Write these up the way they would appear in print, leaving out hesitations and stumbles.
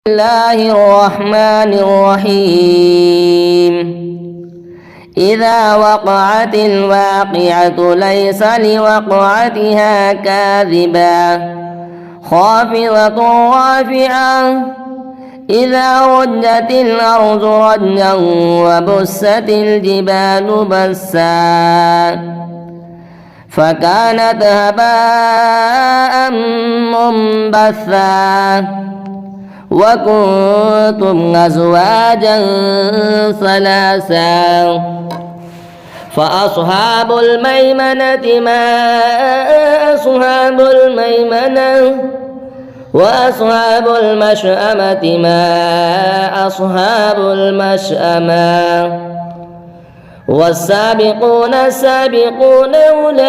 الله الرحمن الرحيم إذا وقعت الواقعة ليس لوقعتها كاذبة خافضة رافعة إذا رجت الأرض رجا وبست الجبال بسا فكانت هباء منبثا وكنتم أزواجا ثلاثا فأصحاب الميمنة ما أصحاب الميمنة وأصحاب المشأمة ما أصحاب المشأمة والسابقون السابقون أولئك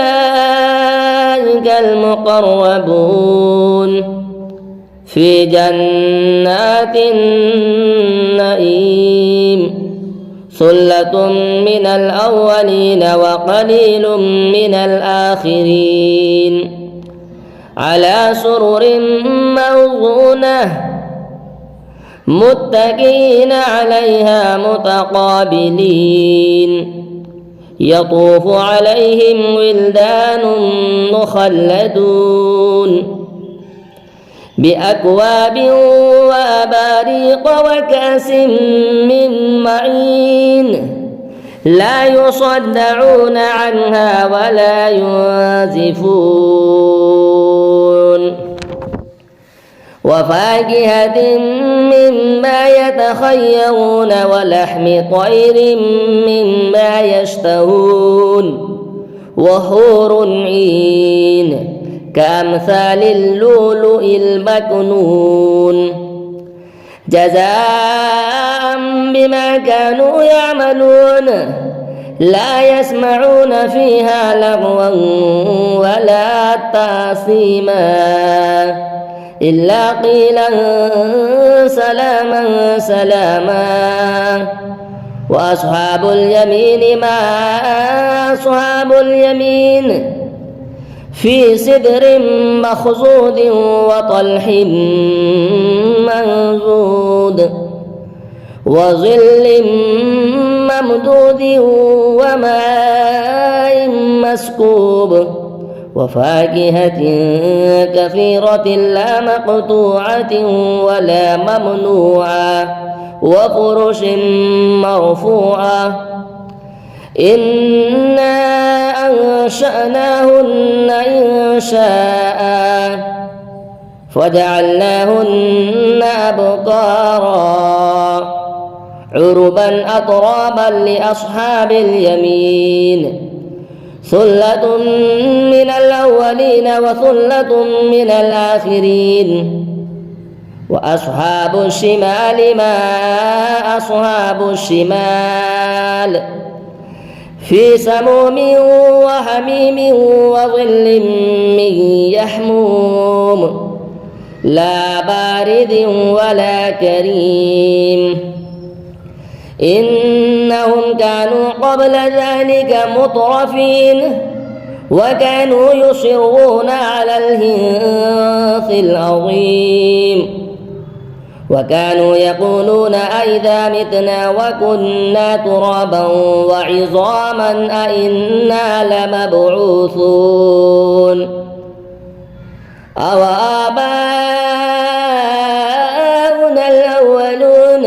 المقربون في جنات النعيم ثلة من الأولين وقليل من الآخرين على سرر موضونة متكئين عليها متقابلين يطوف عليهم ولدان مخلدون بأكواب وأباريق وكأس من معين لا يصدعون عنها ولا ينزفون وفاكهة مما يتخيرون ولحم طير مما يشتهون وحور عين كأمثال اللؤلؤ المكنون جزاء بما كانوا يعملون لا يسمعون فيها لغوا ولا تأثيما إلا قيلا سلاما سلاما وأصحاب اليمين ما أصحاب اليمين في سدر مخضود وطلح منضود وظل ممدود وماء مسكوب وفاكهة كثيرة لا مقطوعة ولا ممنوعة وفرش مرفوعة إنا أنشأناهن إنشاء فجعلناهن أبكارا عربا أترابا لأصحاب اليمين ثلة من الأولين وثلة من الآخرين وأصحاب الشمال ما أصحاب الشمال في سموم وحميم وظل من يحموم لا بارد ولا كريم إنهم كانوا قبل ذلك مترفين وكانوا يصرون على الحنث العظيم وكانوا يقولون أئذا متنا وكنا ترابا وعظاما أئنا لمبعوثون أو آباؤنا الأولون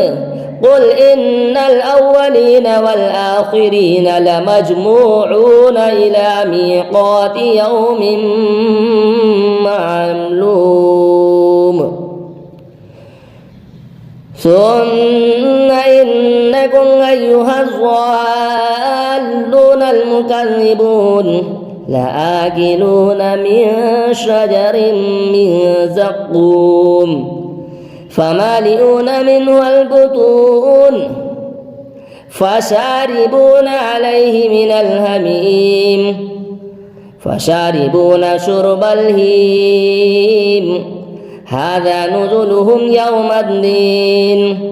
قل إن الأولين والآخرين لمجموعون إلى ميقات يوم معلوم ثم إنكم أيها الضالون المكذبون لآكلون من شجر من زقوم فمالئون منه البطون فشاربون عليه من الهميم فشاربون شرب الهيم هذا نزلهم يوم الدين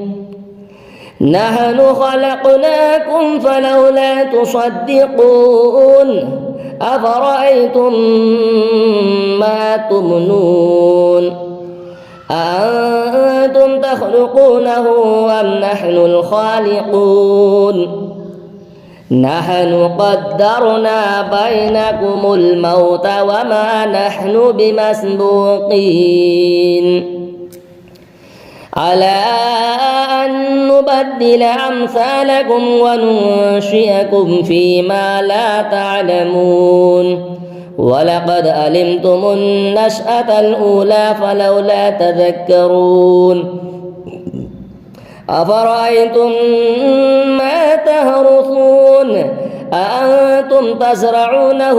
نحن خلقناكم فلولا تصدقون أفرأيتم ما تمنون أأنتم تخلقونه أم نحن الخالقون نحن قدرنا بينكم الموت وما نحن بمسبوقين على أن نبدل أمثالكم وننشئكم فيما لا تعلمون ولقد علمتم النشأة الأولى فلولا تذكرون أفرأيتم ما تهرثون أأنتم تزرعونه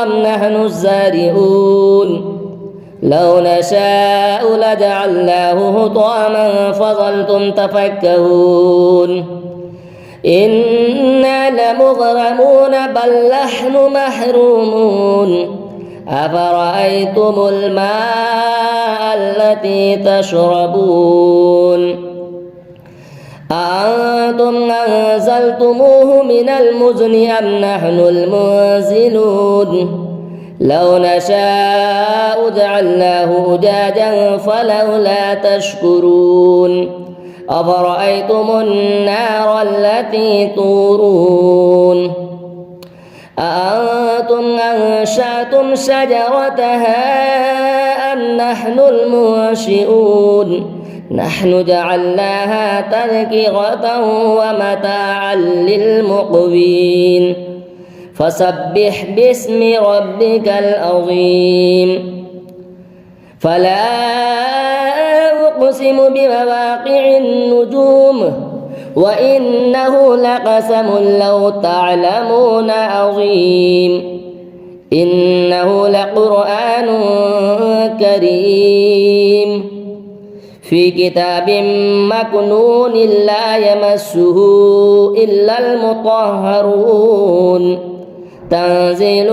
أم نحن الزارعون لو نشاء لجعلناه حطاما فظلتم تفكهون إنا لمغرمون بل نحن محرومون أفرأيتم الماء التي تشربون أأنتم أنزلتموه من المزن أم نحن المنزلون لو نشاء جعلناه أجاجا فلولا تشكرون أفرأيتم النار التي تورون أأنتم أنشأتم شجرتها أم نحن المنشئون نحن جعلناها تذكرة ومتاعا للمقوين فسبح باسم ربك العظيم فلا أقسم بمواقع النجوم وإنه لقسم لو تعلمون عظيم إنه لقرآن كريم في كتاب مكنون لا يمسه إلا المطهرون تنزيل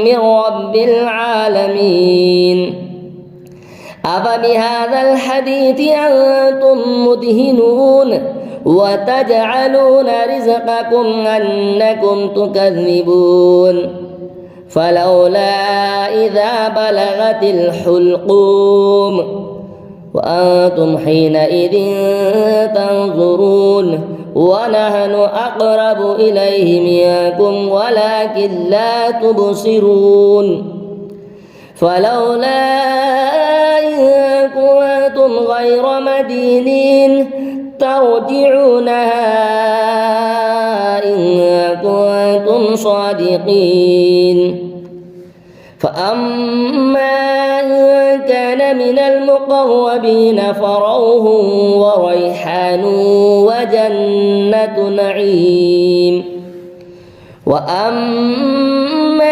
من رب العالمين أفبهذا الحديث أنتم مدهنون وتجعلون رزقكم أنكم تكذبون فلولا إذا بلغت الحلقوم وأنتم حينئذ تنظرون ونحن أقرب إليه منكم ولكن لا تبصرون فلولا إن كنتم غير مدينين ترجعونها إن كنتم صادقين فأما إن كان من المقربين فروح وريحان وجنة نعيم وأما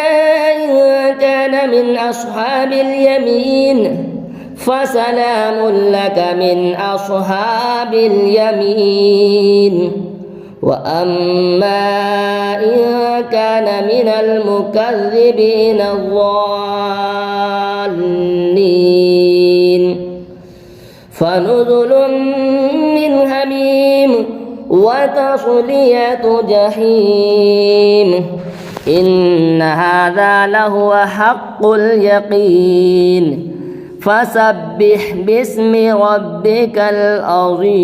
إن كان من أصحاب اليمين فسلام لك من أصحاب اليمين وأما إن كان من المكذبين الضالين فنزل من حميم وتصلية جحيم إن هذا لهو حق اليقين فسبح باسم ربك العظيم.